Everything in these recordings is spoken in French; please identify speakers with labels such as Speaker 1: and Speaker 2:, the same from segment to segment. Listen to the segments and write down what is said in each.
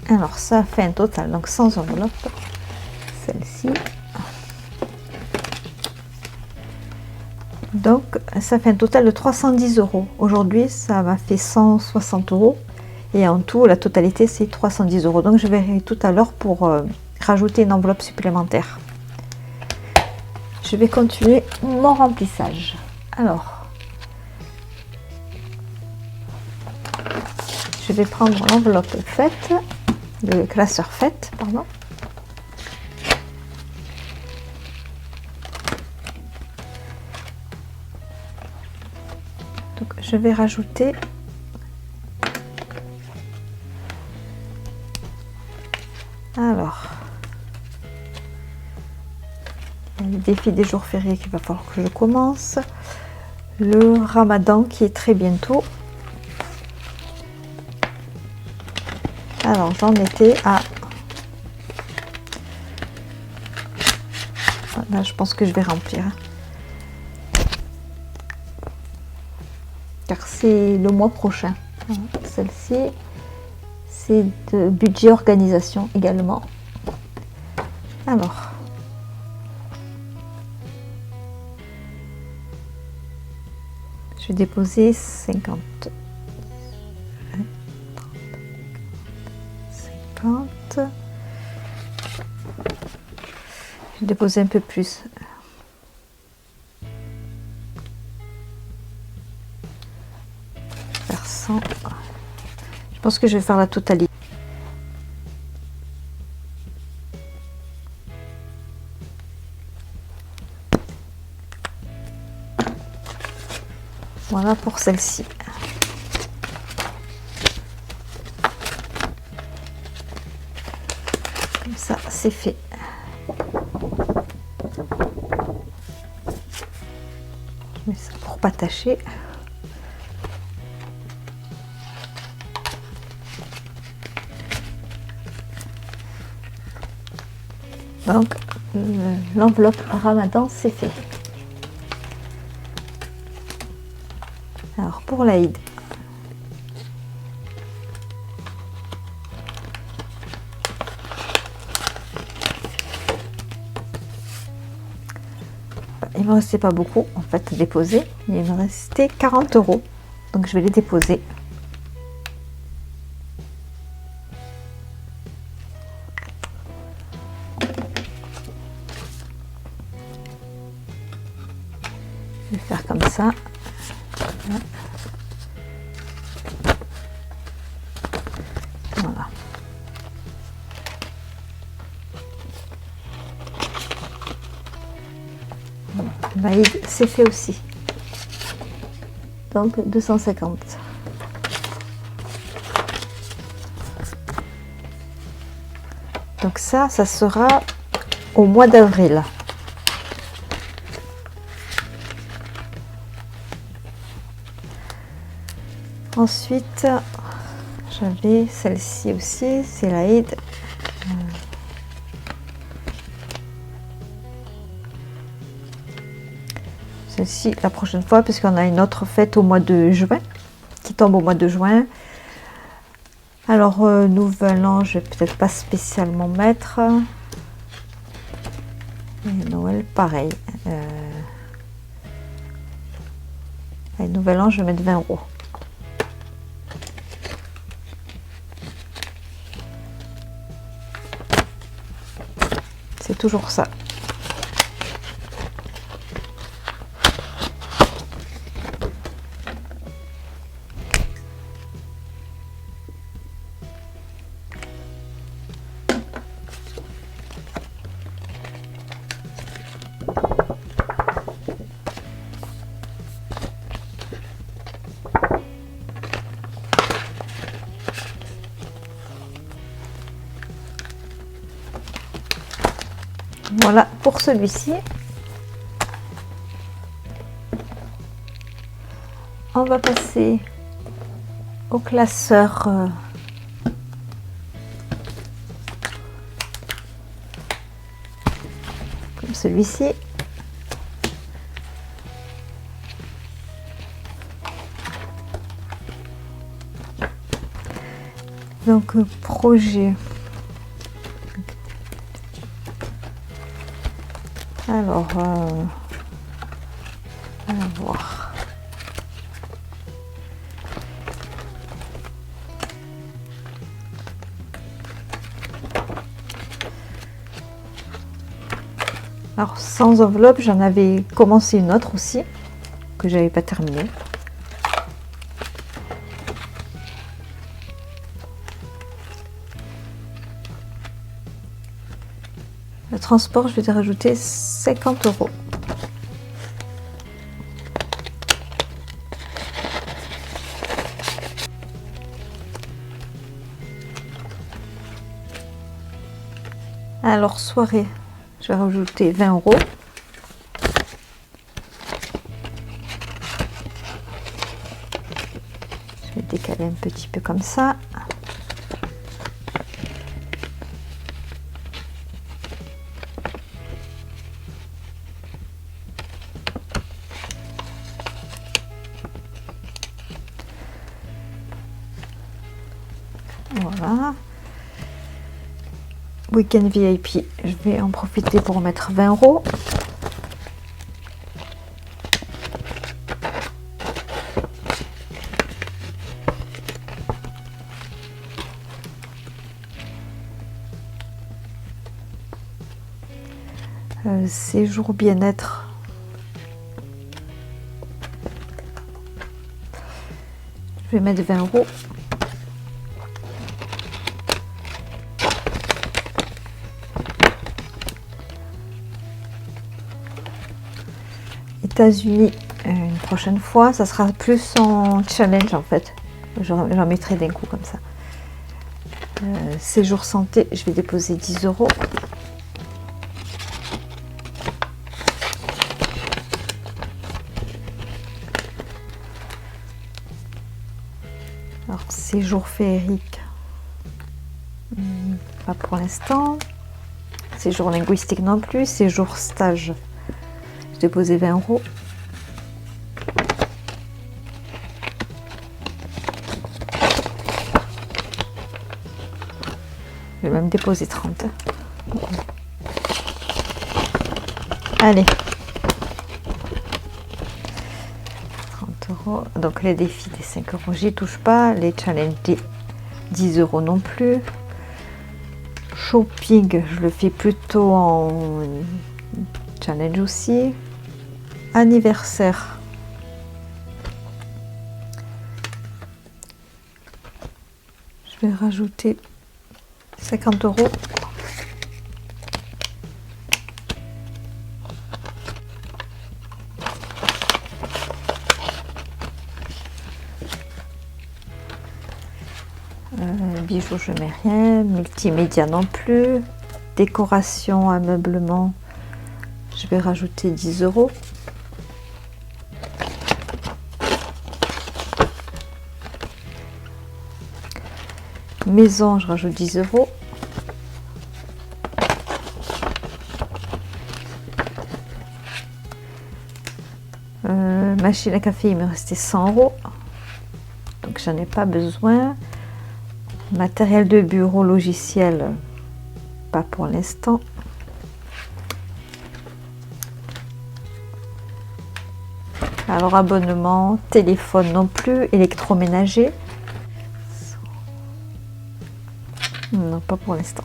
Speaker 1: Alors ça fait un total, donc sans enveloppe, celle-ci. Donc ça fait un total de 310 €. Aujourd'hui ça m'a fait 160 € et en tout la totalité c'est 310 €. Donc je verrai tout à l'heure pour rajouter une enveloppe supplémentaire. Je vais continuer mon remplissage. Alors je vais prendre l'enveloppe faite, le classeur fait, pardon. Donc je vais rajouter alors le défi des jours fériés qu'il va falloir que je commence, le Ramadan qui est très bientôt. Alors j'en étais à là, je pense que je vais remplir car c'est le mois prochain. Celle-ci c'est de budget organisation également. Alors je vais déposer 50. Je vais déposer un peu plus. Faire 100. Je pense que je vais faire la totalité. Voilà pour celle-ci. Comme ça, c'est fait. Je mets ça pour pas tâcher. Donc, l'enveloppe Ramadan, c'est fait. Alors, pour l'Aïd, il me restait pas beaucoup en fait à déposer. Il me restait 40 €. Donc, je vais les déposer. Je vais faire comme ça. Voilà. L'Aïd, c'est fait aussi. Donc 250. Donc ça sera au mois d'avril. Ensuite, j'avais celle-ci aussi, c'est l'Aïd. Celle-ci la prochaine fois, puisqu'on a une autre fête au mois de juin, qui tombe au mois de juin. Alors, Nouvel An, je vais peut-être pas spécialement mettre. Et Noël, pareil. Et Nouvel An, je vais mettre 20 €. C'est toujours ça. Voilà pour celui-ci. On va passer au classeur comme celui-ci. Donc projet. Alors, on va voir. Alors, sans enveloppe, j'en avais commencé une autre aussi, que j'avais pas terminée. Le transport, je vais rajouter 50 €. Alors, soirée, je vais rajouter 20 €. Je vais décaler un petit peu comme ça. Voilà. Week-end VIP, je vais en profiter pour mettre 20 €. Séjour bien-être. Je vais mettre 20 €. États-Unis, une prochaine fois, ça sera plus en challenge en fait. J'en mettrai d'un coup comme ça. Séjour santé, je vais déposer 10 €. Alors, séjour féerique, pas pour l'instant. Séjour linguistique non plus. Séjour stage, je vais déposer 20 €. Je vais même déposer 30. Allez. 30 €. Donc les défis des 5 €, j'y touche pas. Les challenges des 10 € non plus. Shopping, je le fais plutôt en challenge aussi. Anniversaire. Je vais rajouter 50 €. Bijoux, je mets rien. Multimédia non plus. Décoration, ameublement, je vais rajouter 10 €. Maison, je rajoute 10 €. Machine à café, il me restait 100 €. Donc j'en ai pas besoin. Matériel de bureau, logiciel, pas pour l'instant. Alors abonnement, téléphone non plus, électroménager. Non, pas pour l'instant.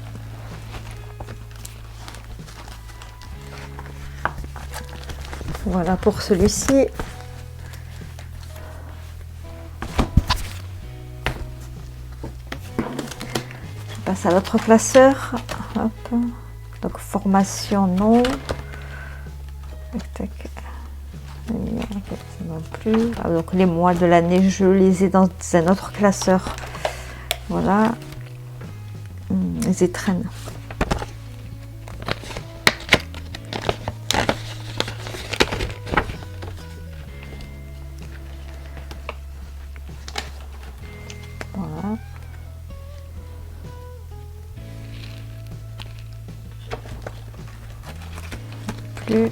Speaker 1: Voilà pour celui-ci. Je passe à l'autre classeur. Hop. Donc formation non. Tac, tac. Non plus. Ah, donc les mois de l'année, je les ai dans un autre classeur. Voilà. Les étrennes. Voilà. Plus.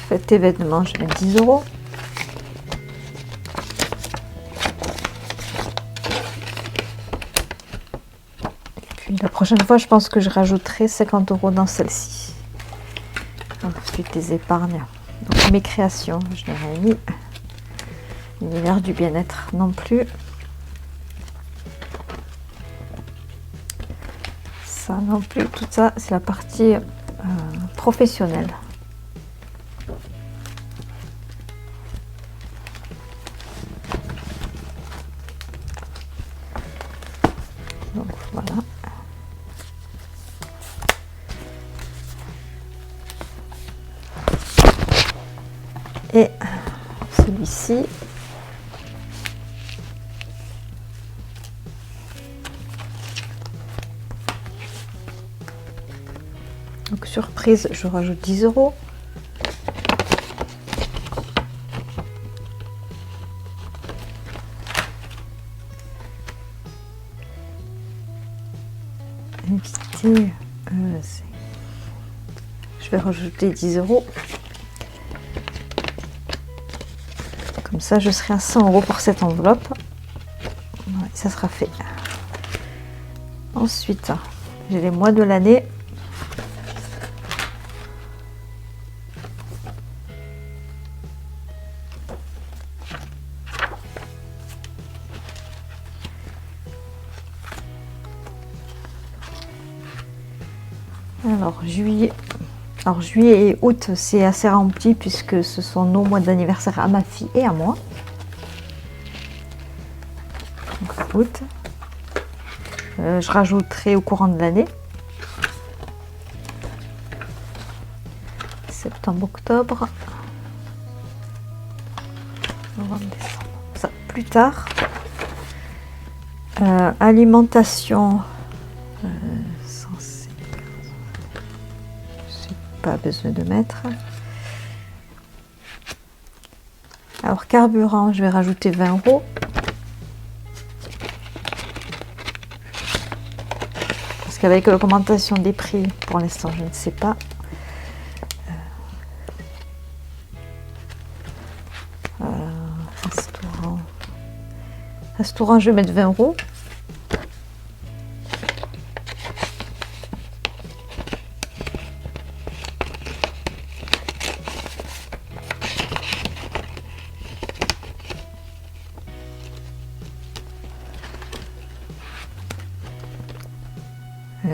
Speaker 1: Fête événement, je mets 10 €. prochaine fois, je pense que je rajouterai 50 € dans celle-ci. Ensuite, les épargnes. Donc, mes créations, je n'ai rien mis. L'univers du bien-être non plus. Ça non plus. Tout ça, c'est la partie professionnelle. Donc voilà. Et celui-ci. Donc surprise, je rajoute 10 €. Invité, je vais rajouter 10 €. Comme ça, je serai à 100 € pour cette enveloppe. Ouais, ça sera fait. Ensuite, j'ai les mois de l'année. Alors juillet. Alors juillet et août, c'est assez rempli puisque ce sont nos mois d'anniversaire à ma fille et à moi. Donc, août. Je rajouterai au courant de l'année. Septembre, octobre. Novembre, décembre. Ça, plus tard. Alimentation. Pas besoin de mettre. Alors carburant, je vais rajouter 20 €. Parce qu'avec l'augmentation des prix, pour l'instant, je ne sais pas. Restaurant. Restaurant, je vais mettre 20 €.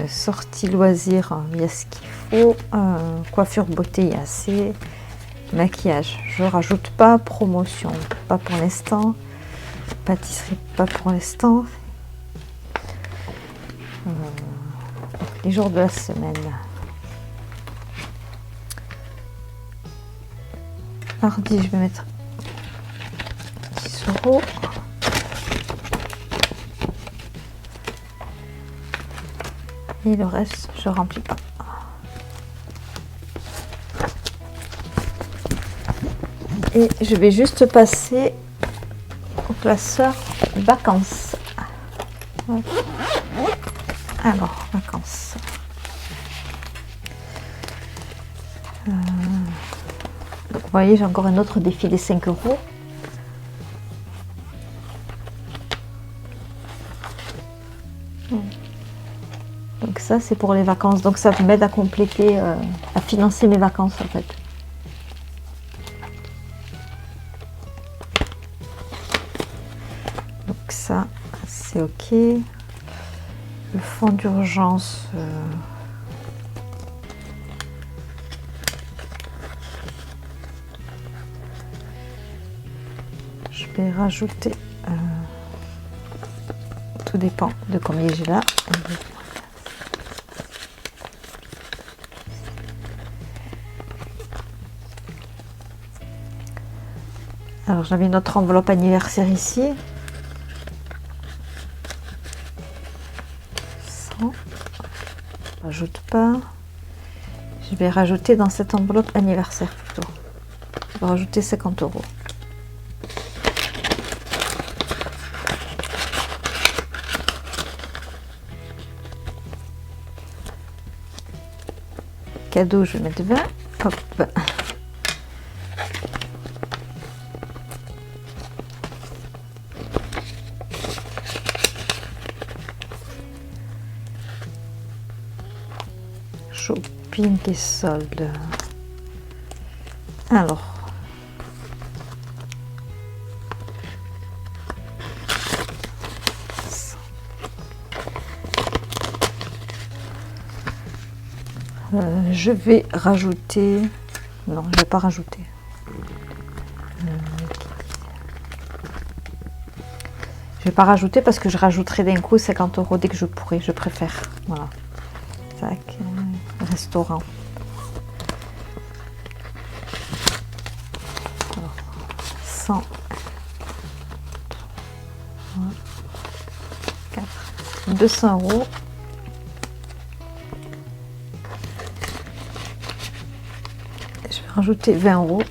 Speaker 1: Sortie loisirs, il y a ce qu'il faut. Coiffure beauté, il y a assez. Maquillage, je rajoute pas. Promotion, pas pour l'instant. Pâtisserie, pas pour l'instant. Les jours de la semaine. Mardi, je vais mettre 10 €. Et le reste, je remplis pas. Et je vais juste passer au classeur vacances. Alors, vacances. Donc, vous voyez, j'ai encore un autre défi des 5 €. Donc ça, c'est pour les vacances. Donc ça m'aide à compléter, à financer mes vacances en fait. Donc ça, c'est ok. Le fonds d'urgence. Je vais rajouter. Tout dépend de combien j'ai là. Alors j'avais une autre enveloppe anniversaire ici. 100. Je rajoute pas. Je vais rajouter dans cette enveloppe anniversaire plutôt. Je vais rajouter 50 €. Cadeau, je vais mettre 20. Hop. shopping et soldes. Alors, je vais rajouter, non, je vais pas rajouter. Je vais pas rajouter parce que je rajouterai d'un coup 50 € dès que je pourrai, je préfère. Voilà. Tac, restaurant. Alors, 100, 4, 200 €. Je vais rajouter 20 €.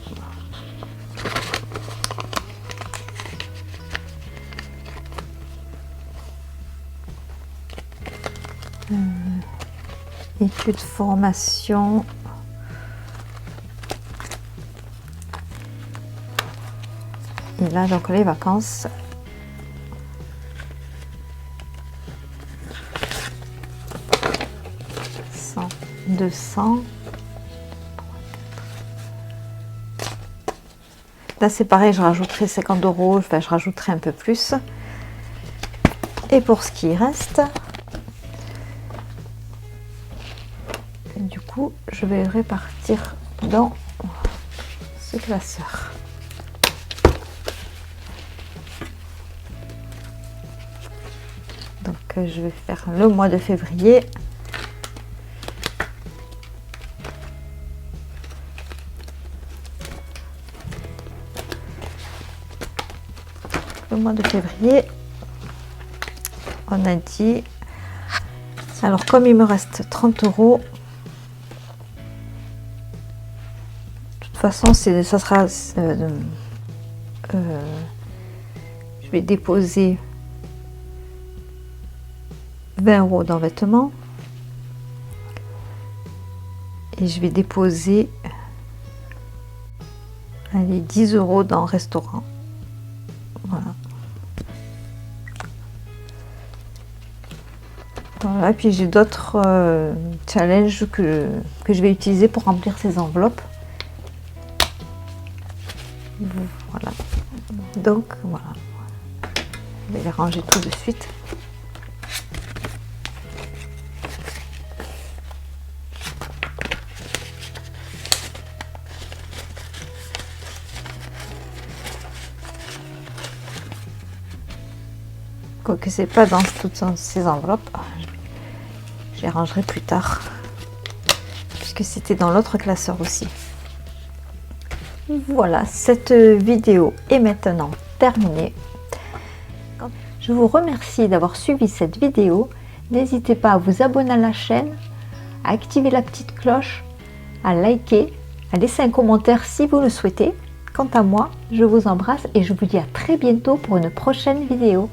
Speaker 1: Études, formation. Et là, donc les vacances. $100, 200. Là, c'est pareil, je rajouterai 50 €. Enfin, je rajouterai un peu plus. Et pour ce qui reste, du coup, je vais répartir dans ce classeur. Donc, je vais faire le mois de février. Le mois de février, on a dit, alors comme il me reste 30 €, de toute façon ça sera, je vais déposer 20 € dans vêtements et je vais déposer, allez, 10 € dans restaurant. Voilà. Voilà, puis j'ai d'autres challenges que je vais utiliser pour remplir ces enveloppes. Voilà. Donc voilà. Je vais les ranger tout de suite. Quoique c'est pas dans toutes ces enveloppes. Je les rangerai plus tard, puisque c'était dans l'autre classeur aussi. Voilà, cette vidéo est maintenant terminée. Je vous remercie d'avoir suivi cette vidéo. N'hésitez pas à vous abonner à la chaîne, à activer la petite cloche, à liker, à laisser un commentaire si vous le souhaitez. Quant à moi, je vous embrasse et je vous dis à très bientôt pour une prochaine vidéo.